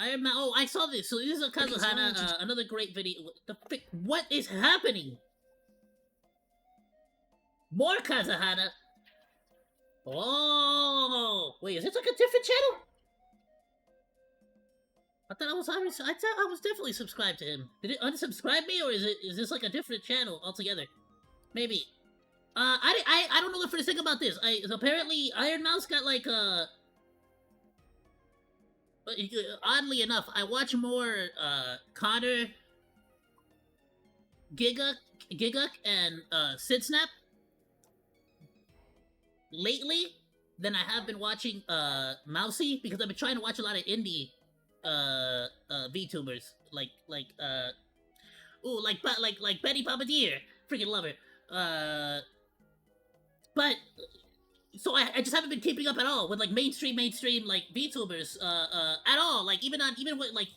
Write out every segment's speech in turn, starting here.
Oh, I saw this. So this is a Kazahana, another great video. What is happening? More Kazahana. Oh, wait, is this like a different channel? I thought I was definitely subscribed to him. Did it unsubscribe me, or is this like a different channel altogether? Maybe. I don't know the first thing about this. Apparently Iron Mouse got like oddly enough, I watch more Connor, Giguk, and Sidsnap lately than I have been watching Mousey, because I've been trying to watch a lot of indie VTubers like Betty Bombardier, freaking love her. But so I just haven't been keeping up at all with like mainstream like VTubers at all. Like even with like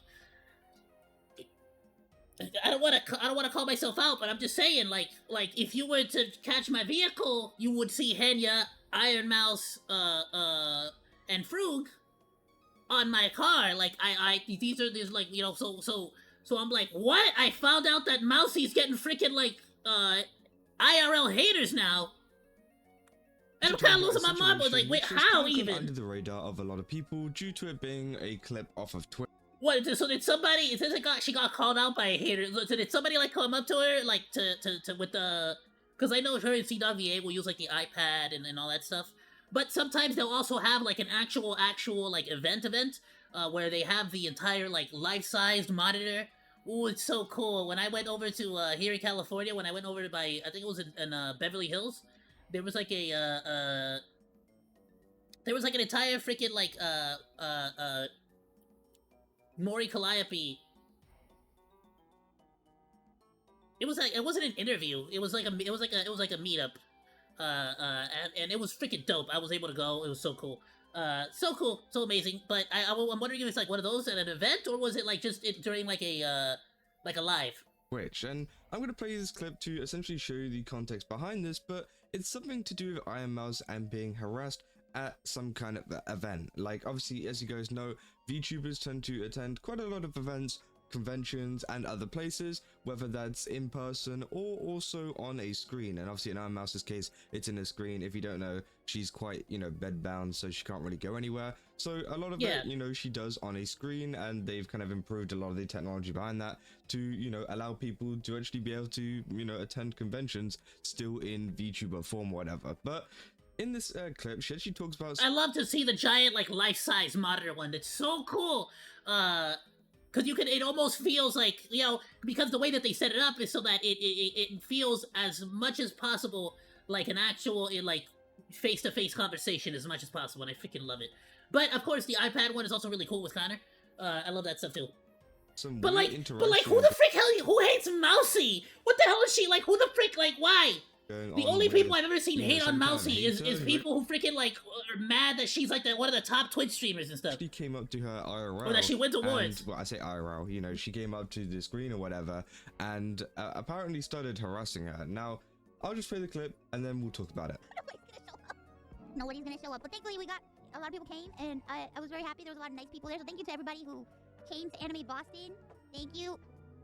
I don't want to call myself out, but I'm just saying like if you were to catch my vehicle, you would see Henya, Iron Mouse, and Frug on my car. Like these like, you know, so I'm like, what? I found out that Mousey's getting freaking like IRL haters now. And I'm kind of losing my mind, but like, wait, how even? Under the radar of a lot of people due to it being a clip off of Twitter. What? So did somebody? It says she got called out by a hater. So did somebody like come up to her like to with the? Because I know her and CWA will use like the iPad and all that stuff. But sometimes they'll also have like an actual like event where they have the entire like life-sized monitor. Ooh, it's so cool. When I went over to here in California, when I went over to I think it was in Beverly Hills. There was like an entire freaking like Maury Calliope. It wasn't an interview. It was like a meetup. And it was freaking dope. I was able to go. It was so cool. So cool, so amazing. But I'm wondering if it's like one of those at an event, or was it like just during like a live? Twitch, and I'm going to play this clip to essentially show you the context behind this, but it's something to do with Iron Mouse and being harassed at some kind of event. Like, obviously, as you guys know, VTubers tend to attend quite a lot of events, conventions, and other places, whether that's in person or also on a screen. And obviously in Iron Mouse's case, it's in a screen. If you don't know, she's quite, you know, bedbound, so she can't really go anywhere. So a lot of it, you know, she does on a screen, and they've kind of improved a lot of the technology behind that to, you know, allow people to actually be able to, you know, attend conventions still in VTuber form or whatever. But in this clip, she actually talks about... I love to see the giant, like, life-size monitor one. That's so cool. Because it almost feels like, you know, because the way that they set it up is so that it feels as much as possible like an actual, like, face-to-face conversation as much as possible, and I freaking love it. But, of course, the iPad one is also really cool with Connor. I love that stuff, too. But like, who the frick who hates Mousey? What the hell is she, like, who the frick, like, why? The only people I've ever seen hate on Mousey is people who freaking like are mad that she's like one of the top Twitch streamers and stuff. She came up to her IRL. Or that she went to awards. Well, I say IRL, you know, she came up to the screen or whatever, and apparently started harassing her. Now, I'll just play the clip and then we'll talk about it. Nobody's gonna show up. But thankfully, we got a lot of people came, and I was very happy. There was a lot of nice people there. So thank you to everybody who came to Anime Boston. Thank you.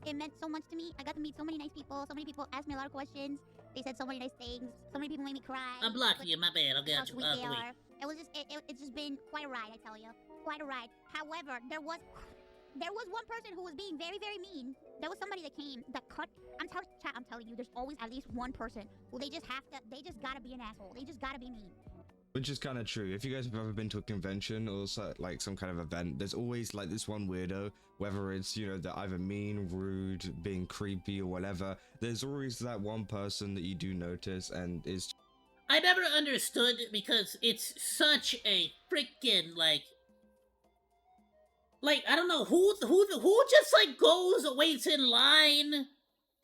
It meant so much to me. I got to meet so many nice people. So many people asked me a lot of questions. They said so many nice things. So many people made me cry. I'm blocking you, my bad. I'll get you. It was just, it's just been quite a ride, I tell you. Quite a ride. However, there was one person who was being very, very mean. There was somebody that came, that cut, I'm telling you, there's always at least one person who they just gotta be an asshole. They just gotta be mean. Which is kind of true. If you guys have ever been to a convention or so, like some kind of event, there's always like this one weirdo, whether it's, you know, they're either mean, rude, being creepy or whatever. There's always that one person that you do notice and is... I never understood, because it's such a freaking like I don't know who just like waits in line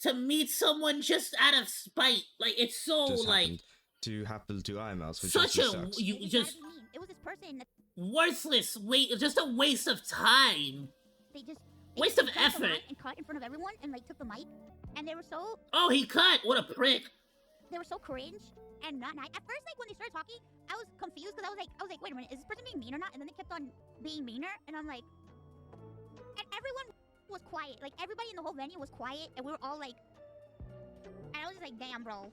to meet someone just out of spite. Like, it's so like to happen to Iron Mouse, which such a sucks. It was this person that worthless just a waste of time. Waste of effort. And cut in front of everyone and like took the mic, and they were so... Oh, he cut! What a prick! They were so cringe and not nice. At first, like when they started talking, I was confused because I was like, wait a minute, is this person being mean or not? And then they kept on being meaner, and I'm like, And everyone was quiet. Like, everybody in the whole venue was quiet, and we were all like... And I was just like, damn, bro.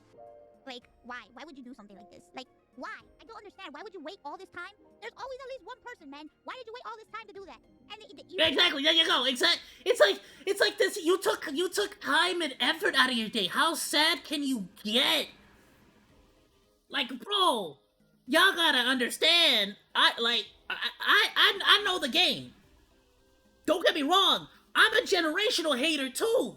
Like, why? Why would you do something like this? Like, why? I don't understand. Why would you wait all this time? There's always at least one person, man. Why did you wait all this time to do that? And Exactly. There you go. Exactly. It's like this. You took time and effort out of your day. How sad can you get? Like, bro, y'all gotta understand. I know the game. Don't get me wrong. I'm a generational hater too.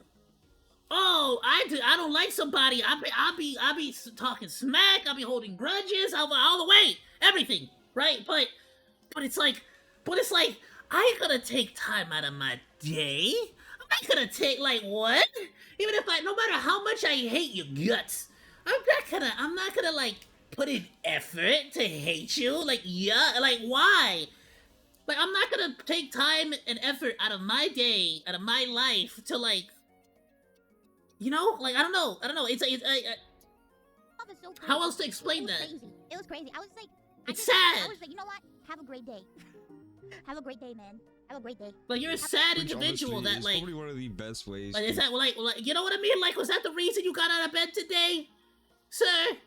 Oh, I don't like somebody. I'll be talking smack. I'll be holding grudges. All the way, everything, right? But it's like I ain't gonna take time out of my day. I'm not gonna take like what? Even if no matter how much I hate your guts, I'm not gonna like put in effort to hate you. Like yeah, like why? Like I'm not gonna take time and effort out of my day, out of my life to like. You know, like I don't know. It's so how else to explain that? Crazy. It was crazy. I was like, sad. I was like, you know what? Have a great day. Have a great day, man. Have a great day. Like you're a sad individual that is like. Probably one of the best ways. Like, is that like you know what I mean? Like, was that the reason you got out of bed today, sir?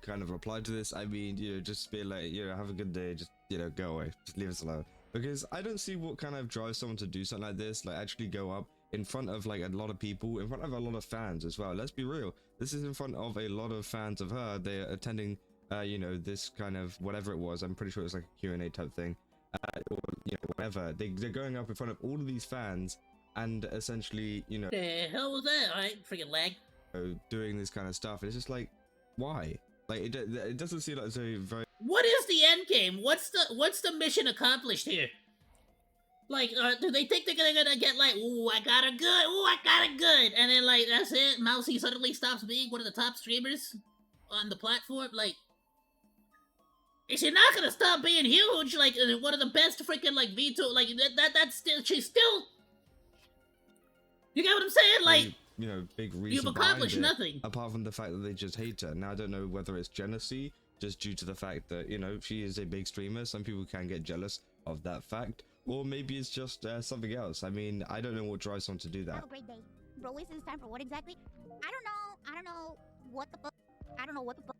Kind of replied to this. I mean, just be like, have a good day. Just go away. Just leave us alone. Because I don't see what kind of drives someone to do something like this. Like actually go up in front of like a lot of people, in front of a lot of fans as well. Let's be real. This is in front of a lot of fans of her. They're attending, this kind of whatever it was. I'm pretty sure it's like a Q&A type thing, or whatever. They're going up in front of all of these fans and essentially, The hell was that? Alright, freaking lag. Doing this kind of stuff. And it's just like, why? Like it doesn't seem like it's a very. What is the end game? What's the mission accomplished here? Like, do they think they're gonna get like, ooh, I got a good, and then like that's it? Mousey suddenly stops being one of the top streamers on the platform. Like, is she not gonna stop being huge? Like, one of the best freaking like Vtuber. Like that's still she's still. You get what I'm saying? Like, big reason. You've accomplished nothing apart from the fact that they just hate her. Now I don't know whether it's jealousy, just due to the fact that she is a big streamer. Some people can get jealous of that fact. Or maybe it's just something else. I mean, I don't know what drives someone to do that. Have a great day. Bro, wasting his time for what exactly? I don't know what the fuck. I don't know what the fuck.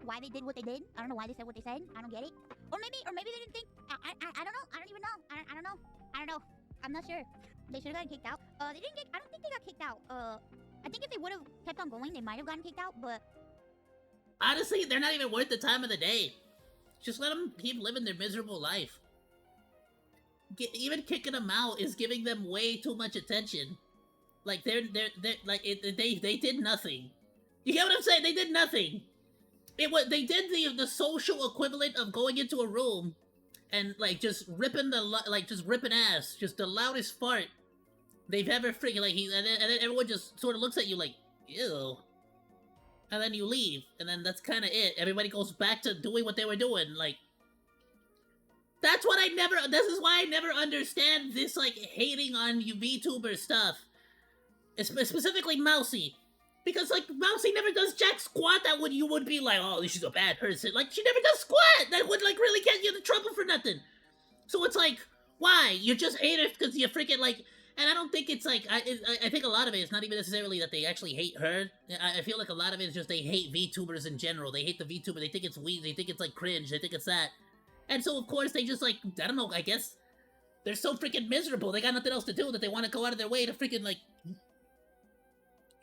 Why they did what they did. I don't know why they said what they said. I don't get it. Or maybe they didn't think. I don't know. I don't even know. I don't know. I'm not sure. They should have gotten kicked out. They didn't get. I don't think they got kicked out. I think if they would have kept on going, they might have gotten kicked out. But honestly, they're not even worth the time of the day. Just let them keep living their miserable life. Even kicking them out is giving them way too much attention. Like they're like they did nothing. You get what I'm saying? They did nothing. They did the social equivalent of going into a room and like just ripping ass, just the loudest fart they've ever freaking and then everyone just sort of looks at you like ew, and then you leave, and then that's kind of it. Everybody goes back to doing what they were doing. Like. This is why I never understand this, like, hating on you VTuber stuff. Specifically Mousey. Because, like, Mousey never does jack squat that you would be like, oh, she's a bad person. Like, she never does squat that would, like, really get you into trouble for nothing. So it's like, why? You just hate her because you freaking, like... And I don't think it's, like... I think a lot of it is not even necessarily that they actually hate her. I feel like a lot of it is just they hate VTubers in general. They hate the VTuber. They think it's weird. They think it's, like, cringe. They think it's that. And so, of course, they just, like, I don't know, I guess they're so freaking miserable. They got nothing else to do that they want to go out of their way to freaking, like,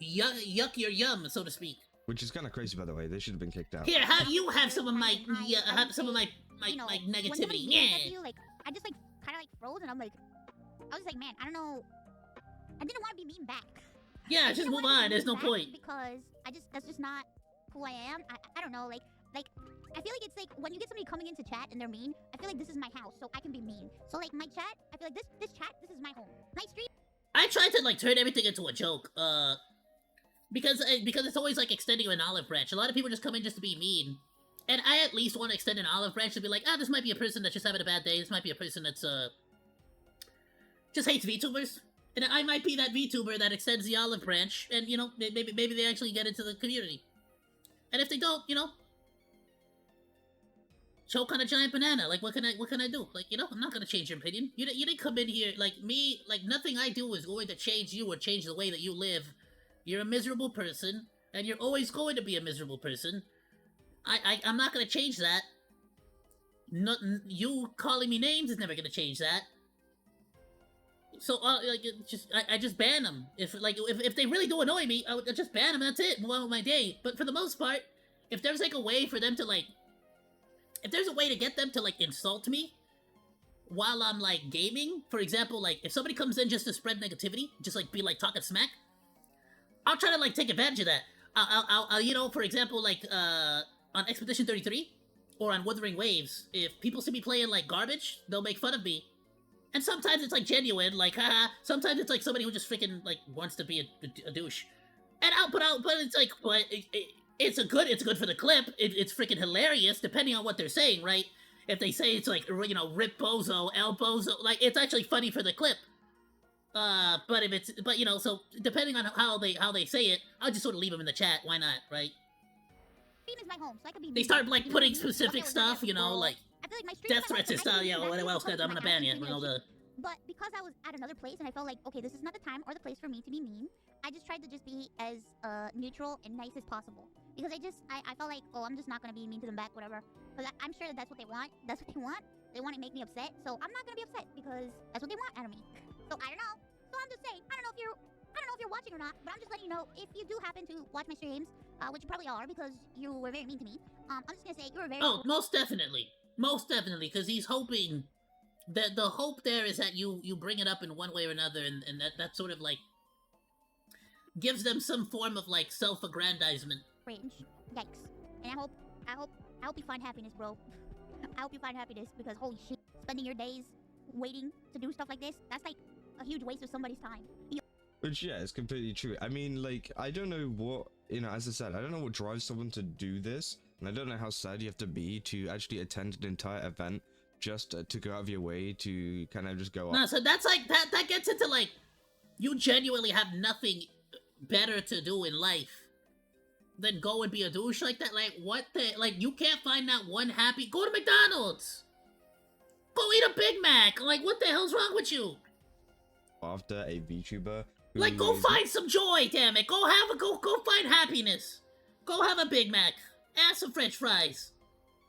yuck your yum, so to speak. Which is kind of crazy, by the way. They should have been kicked out. Here, have some of my, my negativity. Yeah. Like, I just, like, kind of, like, froze, and I was like, man, I don't know. I didn't want to be mean back. Yeah, just move on. There's no point. Because that's just not who I am. I don't know, like, I feel like it's like when you get somebody coming into chat and they're mean, I feel like this is my house, so I can be mean. So like my chat, I feel like this chat, this is my home. My stream. I try to like turn everything into a joke, because it's always like extending an olive branch. A lot of people just come in just to be mean, and I at least want to extend an olive branch to be like, this might be a person that's just having a bad day. This might be a person that's just hates VTubers, and I might be that VTuber that extends the olive branch, and maybe they actually get into the community, and if they don't, choke on a giant banana. Like, what can I do? Like, you know, I'm not gonna change your opinion. You didn't come in here like me. Like, nothing I do is going to change you or change the way that you live. You're a miserable person, and you're always going to be a miserable person. I'm not gonna change that. Not, you calling me names is never gonna change that. So, like, I just ban them. If they really do annoy me, I would just ban them. That's it. Move on with my day. But for the most part, if there's like a way for them to like, if there's a way to get them to like insult me while I'm like gaming, for example, like if somebody comes in just to spread negativity, just like be like talking smack, I'll try to like take advantage of that. I'll you know, for example, like on Expedition 33 or on Wuthering Waves, if people see me playing like garbage, they'll make fun of me. And sometimes it's like genuine, like haha. Sometimes it's like somebody who just freaking like wants to be a douche. And but it's like, it's good for the clip. It's freaking hilarious, depending on what they're saying, right? If they say it's like, you know, rip bozo, el bozo, like it's actually funny for the clip. But you know, so depending on how they say it, I'll just sort of leave them in the chat. Why not, right? Stream is my home, so I could be. They start like putting specific stuff, you know, like I feel like my stream death threats and stuff. Yeah, what else? I'm gonna ban you. You know the. But because I was at another place and I felt like, okay, this is not the time or the place for me to be mean, I just tried to just be as neutral and nice as possible. Because I felt like, oh, I'm just not going to be mean to them back, whatever. Because I'm sure that that's what they want. That's what they want. They want to make me upset. So I'm not going to be upset because that's what they want out of me. So I don't know. So I'm just saying, I don't know if you're watching or not, but I'm just letting you know, if you do happen to watch my streams, which you probably are because you were very mean to me, I'm just going to say you were very... Oh, most definitely. Most definitely, because he's hoping... The hope there is that you bring it up in one way or another, and that sort of like gives them some form of like self-aggrandizement. Cringe. Yikes. And I hope you find happiness, bro. I hope you find happiness because holy shit, spending your days waiting to do stuff like this, that's like a huge waste of somebody's time. Which, yeah, it's completely true. I mean, like, I don't know what, you know, as I said, I don't know what drives someone to do this, and I don't know how sad you have to be to actually attend an entire event just to go out of your way to kind of just go No, so that's like, that gets into like, you genuinely have nothing better to do in life than go and be a douche like that. Like, what the, like, you can't find that one happy, go to McDonald's! Go eat a Big Mac! Like, what the hell's wrong with you? After a VTuber who like, go find some joy, damn it! Go find happiness! Go have a Big Mac! Add some french fries!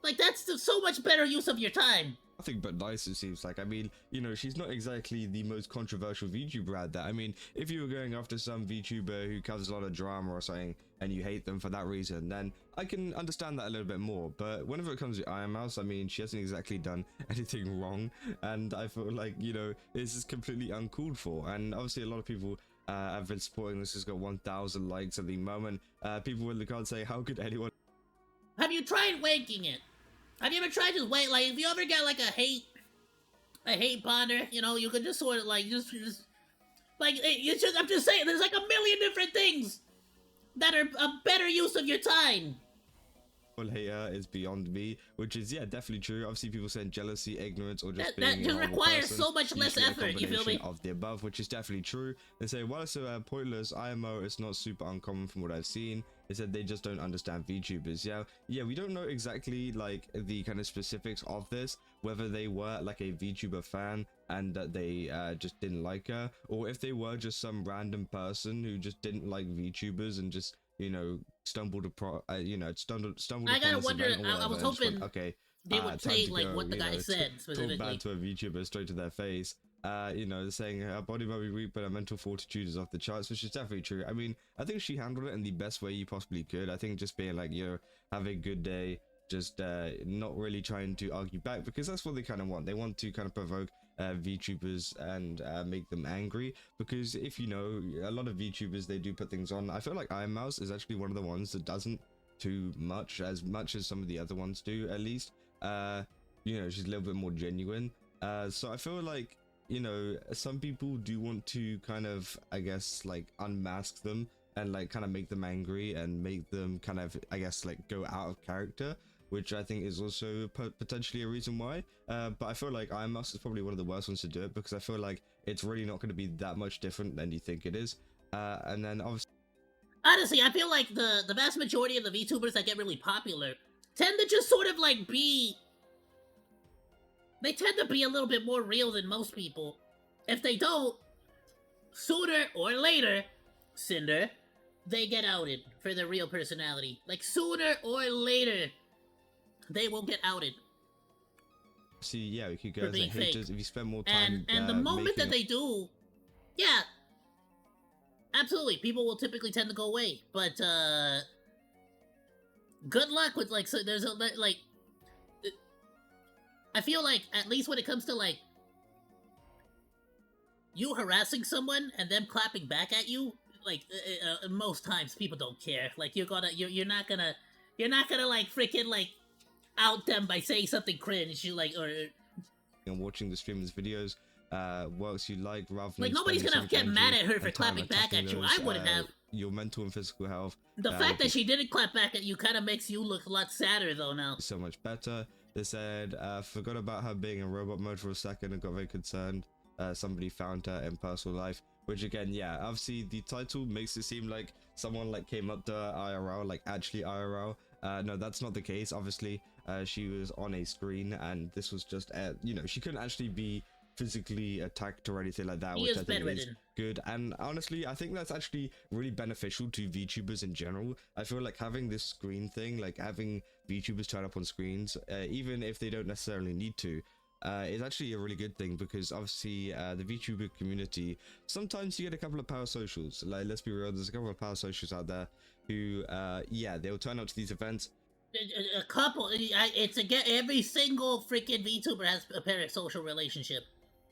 Like, that's so much better use of your time! Nothing but nice, it seems like. I mean, you know, she's not exactly the most controversial VTuber out there. I mean, if you were going after some VTuber who causes a lot of drama or something, and you hate them for that reason, then I can understand that a little bit more. But whenever it comes to IMouse, I mean, she hasn't exactly done anything wrong, and I feel like, you know, this is completely uncalled for. And obviously a lot of people have been supporting this. It's got 1,000 likes at the moment. People in the comments say, how could anyone... Have you tried wanking it? Have you ever tried just wait? Like, if you ever get like a hate bonder, you know, you could just sort of like just like it's just. I'm just saying, there's like a million different things that are a better use of your time. Hater is beyond me, which is, yeah, definitely true. Obviously, people saying jealousy, ignorance, or just that being just a horrible requires person, so much less usually a effort. You feel me? combination of the above, which is definitely true. They say, while it's pointless, IMO is not super uncommon from what I've seen. They said they just don't understand VTubers. Yeah, we don't know exactly like the kind of specifics of this, whether they were like a VTuber fan and that they just didn't like her, or if they were just some random person who just didn't like VTubers and just, you know, stumbled stumbled I upon gotta this wonder. event or I was whatever and just hoping went, okay, they would time say to like go, what the you guy know, said talk specifically. bad to a VTuber straight to their face. You know, saying her body might be weak, but her mental fortitude is off the charts, which is definitely true. I mean, I think she handled it in the best way you possibly could. I think just being like, yo, have a good day, just not really trying to argue back, because that's what they kind of want. They want to kind of provoke VTubers and make them angry, because if you know, a lot of VTubers, they do put things on. I feel like IMouse is actually one of the ones that doesn't too much as some of the other ones do, at least. You know, she's a little bit more genuine. So I feel like, you know, some people do want to kind of, I guess, like unmask them and like kind of make them angry and make them kind of, I guess, like go out of character, which I think is also potentially a reason why. But I feel like IMouse is probably one of the worst ones to do it, because I feel like it's really not going to be that much different than you think it is. And then obviously, Honestly, I feel like the vast majority of the VTubers that get really popular tend to just sort of like be they tend to be a little bit more real than most people. If they don't, sooner or later, Cinder, they get outed for their real personality. Like, sooner or later, they will get outed. See, yeah, we could go as being haters fake. if you spend more time. And the moment that they do, yeah, absolutely, people will typically tend to go away. But good luck with like, so there's a like, I feel like at least when it comes to like you harassing someone and them clapping back at you, like most times people don't care. Like you're not gonna like freaking like out them by saying something cringe. You like or and watching the streamer's videos, works you like rather than like nobody's gonna get mad at her for clapping back at you. I wouldn't have. Your mental and physical health. The fact that she didn't clap back at you kind of makes you look a lot sadder though now. So much better. They said, forgot about her being in robot mode for a second and got very concerned. Somebody found her in personal life, which again, yeah, obviously the title makes it seem like someone like came up to her IRL, like actually IRL. No, that's not the case. Obviously, she was on a screen and this was just, you know, she couldn't actually be physically attacked or anything like that, which I think is good. And honestly, I think that's actually really beneficial to VTubers in general. I feel like having this screen thing, like having VTubers turn up on screens, even if they don't necessarily need to, is actually a really good thing, because obviously the VTuber community, sometimes you get a couple of parasocials. Like, let's be real, there's a couple of parasocials out there who, yeah, they'll turn up to these events. A couple, it's again, every single freaking VTuber has a parasocial relationship.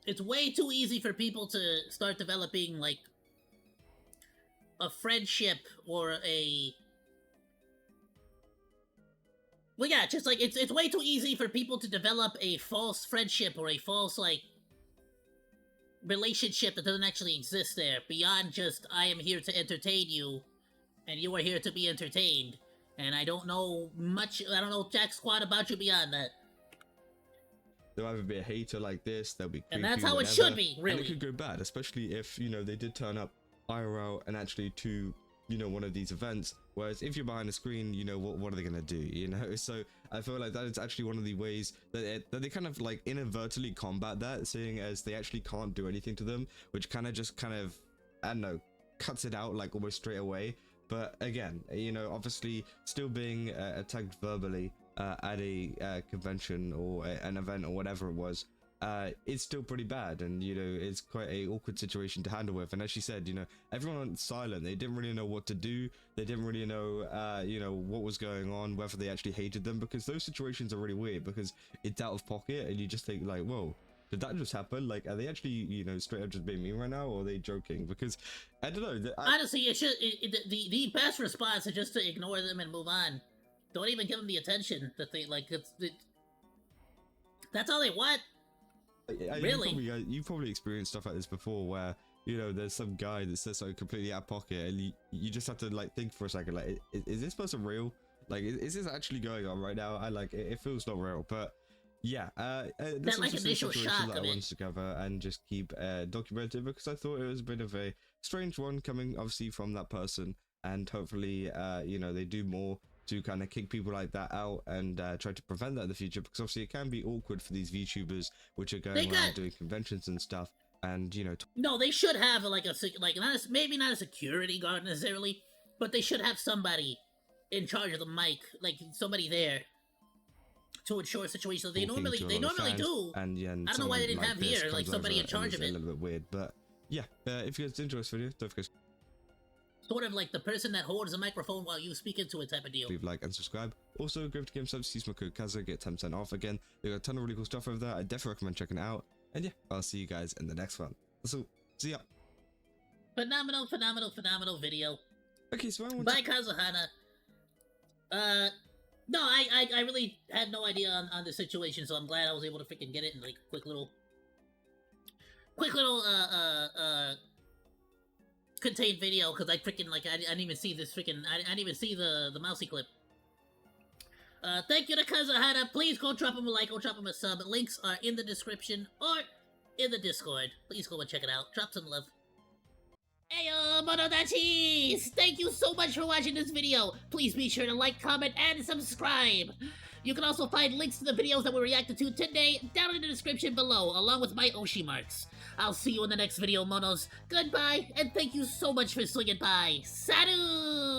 It's way too easy for people to start developing, like, a friendship or a... Well, yeah, just, like, it's way too easy for people to develop a false friendship or a false, like, relationship that doesn't actually exist there, beyond just, I am here to entertain you, and you are here to be entertained. And I don't know jack squat about you beyond that. There'll either be a hater like this, there'll be creepy, and that's how whatever, it should be, really. And it could go bad, especially if, you know, they did turn up IRL and actually to, you know, one of these events. Whereas if you're behind a screen, you know, what are they gonna do, you know? So I feel like that is actually one of the ways that they kind of like inadvertently combat that, seeing as they actually can't do anything to them, which kind of, I don't know, cuts it out like almost straight away. But again, you know, obviously still being attacked verbally at a convention or an event or whatever it was, it's still pretty bad, and you know, it's quite a awkward situation to handle with. And as she said, you know, everyone went silent. They didn't really know what to do. They didn't really know, you know, what was going on, whether they actually hated them, because those situations are really weird, because it's out of pocket and you just think like, whoa, did that just happen? Like, are they actually, you know, straight up just being mean right now, or are they joking? Because I don't know. Honestly, the best response is just to ignore them and move on. Don't even give them the attention that they like. That's all they want. Really? You've probably experienced stuff like this before, where, you know, there's some guy that says something completely out of pocket, and you just have to like think for a second, like, is this person real? Like, is this actually going on right now? It feels not real, but. Yeah, this was just a situation that I wanted to cover and just keep documented, because I thought it was a bit of a strange one coming obviously from that person, and hopefully you know, they do more to kind of kick people like that out and try to prevent that in the future, because obviously it can be awkward for these VTubers which are going around doing conventions and stuff, and you know. No, they should have like maybe not a security guard necessarily, but they should have somebody in charge of the mic, like somebody there to ensure situations. They normally do. And yeah, I don't know why they didn't have here like somebody in charge of it. A little bit weird, but yeah. If you guys enjoy this video, don't forget. Sort of like the person that holds the microphone while you speak into it type of deal. Leave a like and subscribe. Also, go to Game Subs, use my code Kaza, get 10% off. Again, they got a ton of really cool stuff over there. I definitely recommend checking it out. And yeah, I'll see you guys in the next one. So, see ya. Phenomenal video. Okay, so bye, Kazahana. No, I really had no idea on the situation, so I'm glad I was able to freaking get it in like quick little contained video, because I freaking like I didn't even see this freaking I didn't even see the Mousey clip. Thank you to Kazahana. Please go drop him a like, go drop him a sub. Links are in the description or in the Discord. Please go and check it out. Drop some love. Ayoo! Momonodachis! Thank you so much for watching this video. Please be sure to like, comment, and subscribe. You can also find links to the videos that we reacted to today down in the description below, along with my Oshi marks. I'll see you in the next video, Monos. Goodbye, and thank you so much for swinging by. Salut!